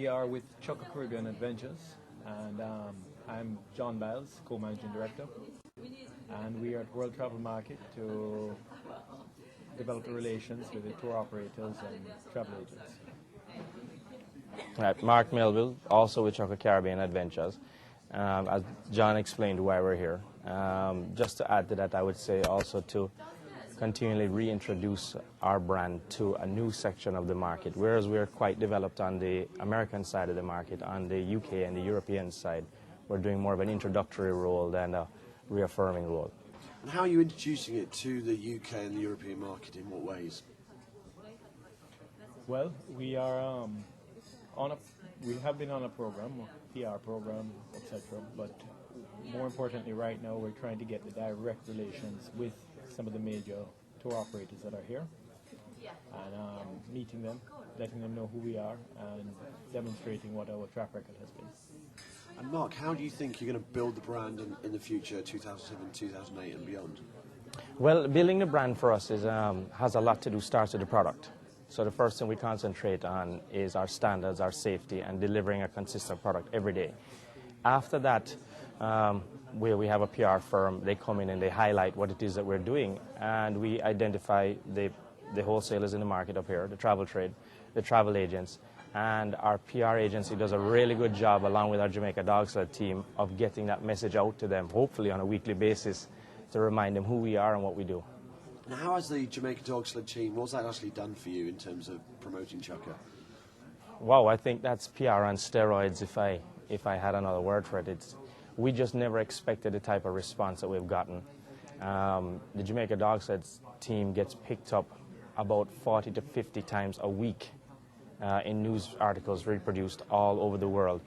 We are with Chukka Caribbean Adventures, and I'm John Byles, co-managing director, and we are at World Travel Market to develop the relations with the tour operators and travel agents. Right, Marc Melville, also with Chukka Caribbean Adventures. As John explained why we're here. Just to add to that, I would say also to continually reintroduce our brand to a new section of the market. Whereas we're quite developed on the American side of the market, on the UK and the European side, we're doing more of an introductory role than a reaffirming role. And how are you introducing it to the UK and the European market? In what ways? Well, we are we have been on a program, a PR program, etc. But more importantly, right now we're trying to get the direct relations with some of the major tour operators that are here, and meeting them, letting them know who we are, and demonstrating what our track record has been. And Mark, how do you think you're going to build the brand in the future, 2007, 2008 and beyond? Well, building the brand for us is, has a lot to do, starts with the product. So the first thing we concentrate on is our standards, our safety, and delivering a consistent product every day. After that, where we have a PR firm, they come in and they highlight what it is that we're doing, and we identify the wholesalers in the market up here, the travel trade, the travel agents, and our PR agency does a really good job, along with our Jamaica Dog Sled team, of getting that message out to them, hopefully on a weekly basis, to remind them who we are and what we do. Now, how has the Jamaica Dog Sled team, what's that actually done for you in terms of promoting Chukka? Wow, I think that's PR on steroids, if I had another word for it. We just never expected the type of response that we've gotten. The Jamaica Dog Sled team gets picked up about 40 to 50 times a week in news articles reproduced all over the world.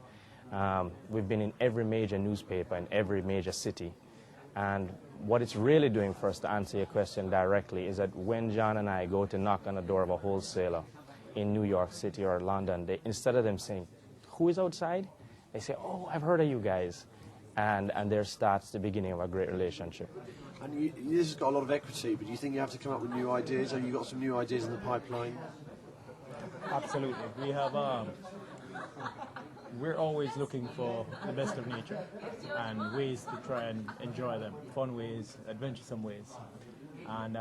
We've been in every major newspaper in every major city. And what it's really doing for us, to answer your question directly, is that when John and I go to knock on the door of a wholesaler in New York City or London, instead of them saying, "Who is outside?" they say, "Oh, I've heard of you guys." And there starts the beginning of a great relationship. And this has got a lot of equity, but do you think you have to come up with new ideas? Have you got some new ideas in the pipeline? Absolutely. We have. We're always looking for the best of nature and ways to try and enjoy them, fun ways, adventuresome ways. And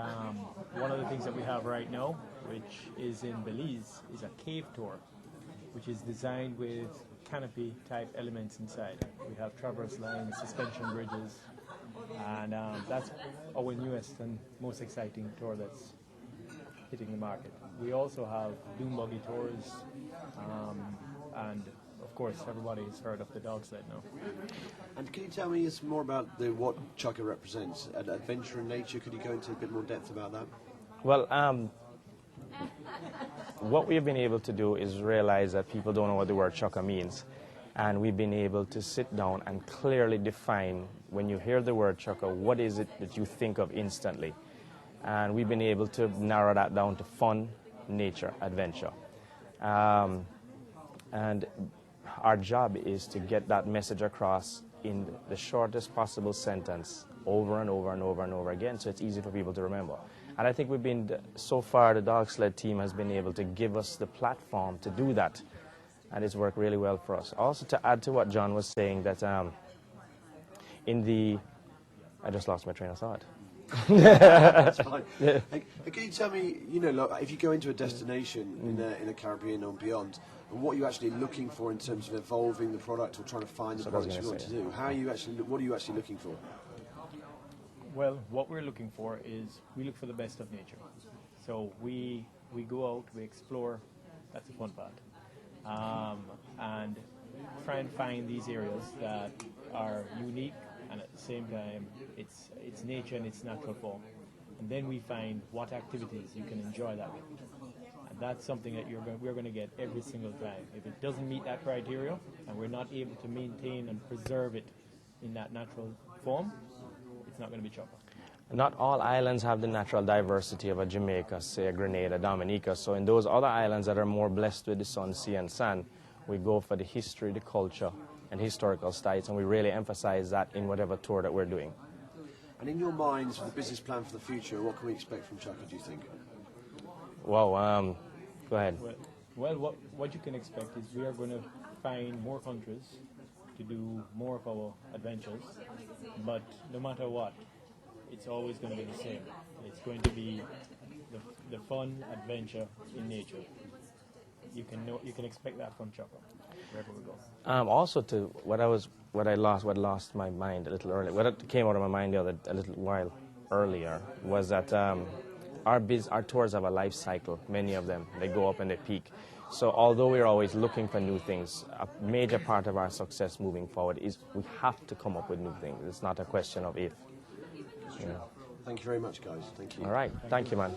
one of the things that we have right now, which is in Belize, is a cave tour, which is designed with canopy type elements inside. We have traverse lines, suspension bridges, and that's our newest and most exciting tour that's hitting the market. We also have dune buggy tours, and of course everybody has heard of the dog sled now. And can you tell me some more about what Chukka represents? Adventure and nature, could you go into a bit more depth about that? Well, what we've been able to do is realize that people don't know what the word Chukka means. And we've been able to sit down and clearly define, when you hear the word Chukka, what is it that you think of instantly? And we've been able to narrow that down to fun, nature, adventure. And our job is to get that message across in the shortest possible sentence over and over and over and over again, so it's easy for people to remember. And I think we've been, so far, the Dog Sled team has been able to give us the platform to do that, and it's worked really well for us. Also, to add to what John was saying, that I just lost my train of thought. That's fine. Hey, can you tell me, if you go into a destination in the Caribbean or beyond, and what you're actually looking for in terms of evolving the product or trying to find the products you want to do? What are you actually looking for? Well, what we're looking for is we look for the best of nature. So we go out, we explore. That's the fun part, and try and find these areas that are unique, and at the same time it's nature in its natural form. And then we find what activities you can enjoy that with. And that's something that we're going to get every single time. If it doesn't meet that criteria and we're not able to maintain and preserve it in that natural form, it's not going to be Chukka. Not all islands have the natural diversity of a Jamaica, say a Grenada, Dominica. So in those other islands that are more blessed with the sun, sea and sand, we go for the history, the culture and historical sites, and we really emphasize that in whatever tour that we're doing. And in your minds, for the business plan for the future, what can we expect from Chukka, do you think? Wow, go ahead. Well, what you can expect is we are going to find more countries to do more of our adventures, but no matter what, it's always going to be the same. It's going to be the fun adventure in nature. You can expect that from Chukka wherever we go. Also, to what lost my mind a little earlier. What came out of my mind a little while earlier was that our tours have a life cycle. Many of them, they go up and they peak. So although we're always looking for new things, a major part of our success moving forward is we have to come up with new things. It's not a question of if. Thank you very much, guys. Thank you. All right. Thank you, man.